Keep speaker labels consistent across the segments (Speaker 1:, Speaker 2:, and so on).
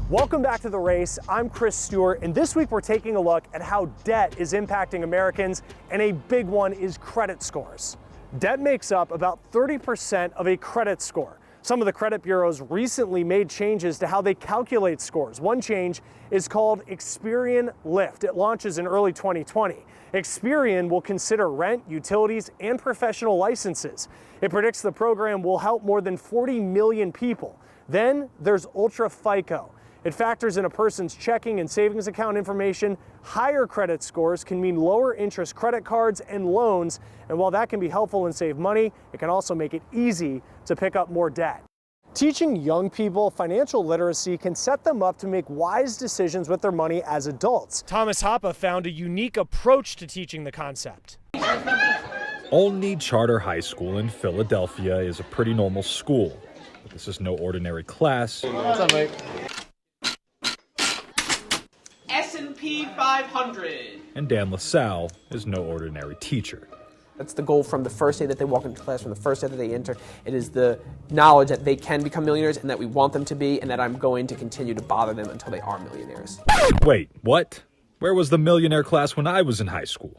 Speaker 1: Welcome back to The Race. I'm Chris Stewart, and this week we're taking a look at how debt is impacting Americans, and a big one is credit scores. Debt makes up about 30% of a credit score. Some of the credit bureaus recently made changes to how they calculate scores. One change is called Experian Lift. It launches in early 2020. Experian will consider rent, utilities, and professional licenses. It predicts the program will help more than 40 million people. Then there's Ultra FICO. It factors in a person's checking and savings account information. Higher credit scores can mean lower interest credit cards and loans, and while that can be helpful and save money, it can also make it easy to pick up more debt. Teaching young people financial literacy can set them up to make wise decisions with their money as adults. Thomas Hoppe found a unique approach to teaching the concept.
Speaker 2: Olney Charter High School in Philadelphia is a pretty normal school, but this is no ordinary class.
Speaker 3: What's up, Mike?
Speaker 4: S&P 500.
Speaker 2: And Dan LaSalle is no ordinary teacher.
Speaker 3: That's the goal from the first day that they walk into class, from the first day that they enter. It is the knowledge that they can become millionaires and that we want them to be, and that I'm going to continue to bother them until they are millionaires.
Speaker 2: Wait, what? Where was the millionaire class when I was in high school?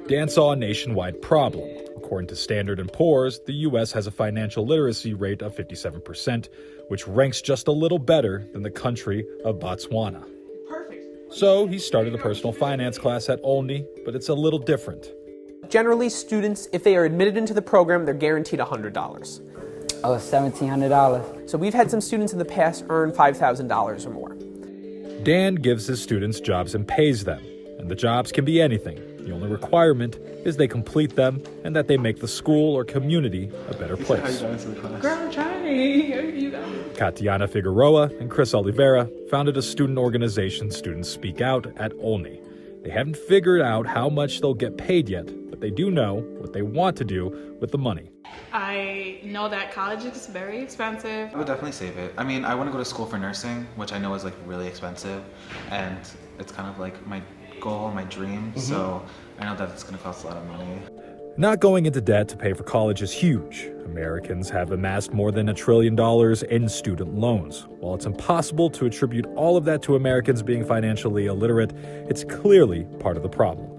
Speaker 2: Dan saw a nationwide problem. According to Standard & Poor's, the U.S. has a financial literacy rate of 57%, which ranks just a little better than the country of Botswana.
Speaker 4: Perfect.
Speaker 2: So he started a personal finance class at Olney, but it's a little different.
Speaker 3: Generally, students, if they are admitted into the program, they're guaranteed $100.
Speaker 5: Oh, $1,700.
Speaker 3: So we've had some students in the past earn $5,000 or more.
Speaker 2: Dan gives his students jobs and pays them, and the jobs can be anything. The only requirement is they complete them and that they make the school or community a better place.
Speaker 4: Girl, I'm trying. You got it.
Speaker 2: Katiana Figueroa and Chris Oliveira founded a student organization, Students Speak Out, at Olney. They haven't figured out how much they'll get paid yet, but they do know what they want to do with the money.
Speaker 6: I know that college is very expensive.
Speaker 7: I would definitely save it. I mean, I want to go to school for nursing, which I know is like really expensive, and it's kind of like my goal, my dream, so I know that it's going to cost a lot of money.
Speaker 2: Not going into debt to pay for college is huge. Americans have amassed more than $1 trillion in student loans. While it's impossible to attribute all of that to Americans being financially illiterate, it's clearly part of the problem.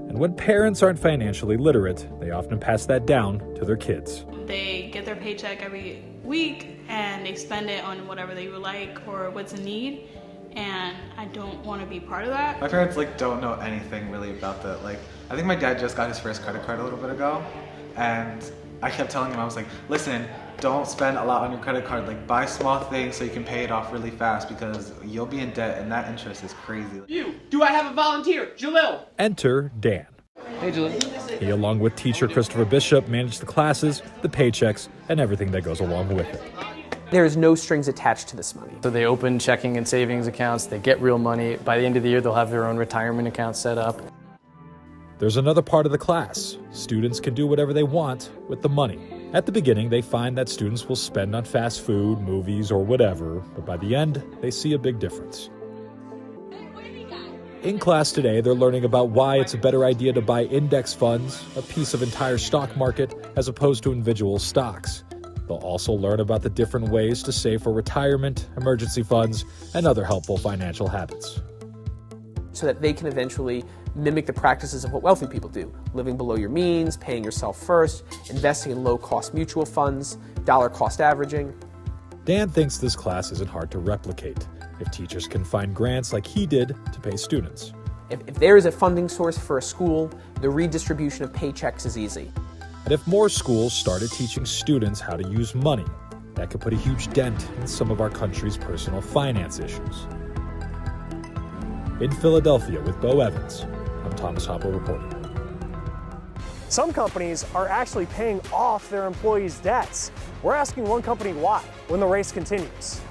Speaker 2: And when parents aren't financially literate, they often pass that down to their kids.
Speaker 6: They get their paycheck every week and they spend it on whatever they would like or what's a need. And I don't want to be part of that.
Speaker 7: My parents don't know anything really about that. I think my dad just got his first credit card a little bit ago, and I kept telling him, I was like, listen, don't spend a lot on your credit card. Buy small things so you can pay it off really fast, because you'll be in debt and that interest is crazy.
Speaker 4: Do I have a volunteer? Jalil.
Speaker 2: Enter Dan.
Speaker 3: Hey, Jalil.
Speaker 2: He, along with teacher Christopher Bishop, manage the classes, the paychecks, and everything that goes along with it.
Speaker 3: There is no strings attached to this money.
Speaker 8: So they open checking and savings accounts, they get real money. By the end of the year, they'll have their own retirement account set up.
Speaker 2: There's another part of the class. Students can do whatever they want with the money. At the beginning, they find that students will spend on fast food, movies, or whatever, but by the end, they see a big difference. In class today, they're learning about why it's a better idea to buy index funds, a piece of entire stock market, as opposed to individual stocks. They'll also learn about the different ways to save for retirement, emergency funds, and other helpful financial habits.
Speaker 3: So that they can eventually mimic the practices of what wealthy people do. Living below your means, paying yourself first, investing in low-cost mutual funds, dollar-cost averaging.
Speaker 2: Dan thinks this class isn't hard to replicate if teachers can find grants like he did to pay students.
Speaker 3: If there is a funding source for a school, the redistribution of paychecks is easy.
Speaker 2: And if more schools started teaching students how to use money, that could put a huge dent in some of our country's personal finance issues. In Philadelphia with Bo Evans, I'm Thomas Hoppe reporting.
Speaker 1: Some companies are actually paying off their employees' debts. We're asking one company why when the race continues.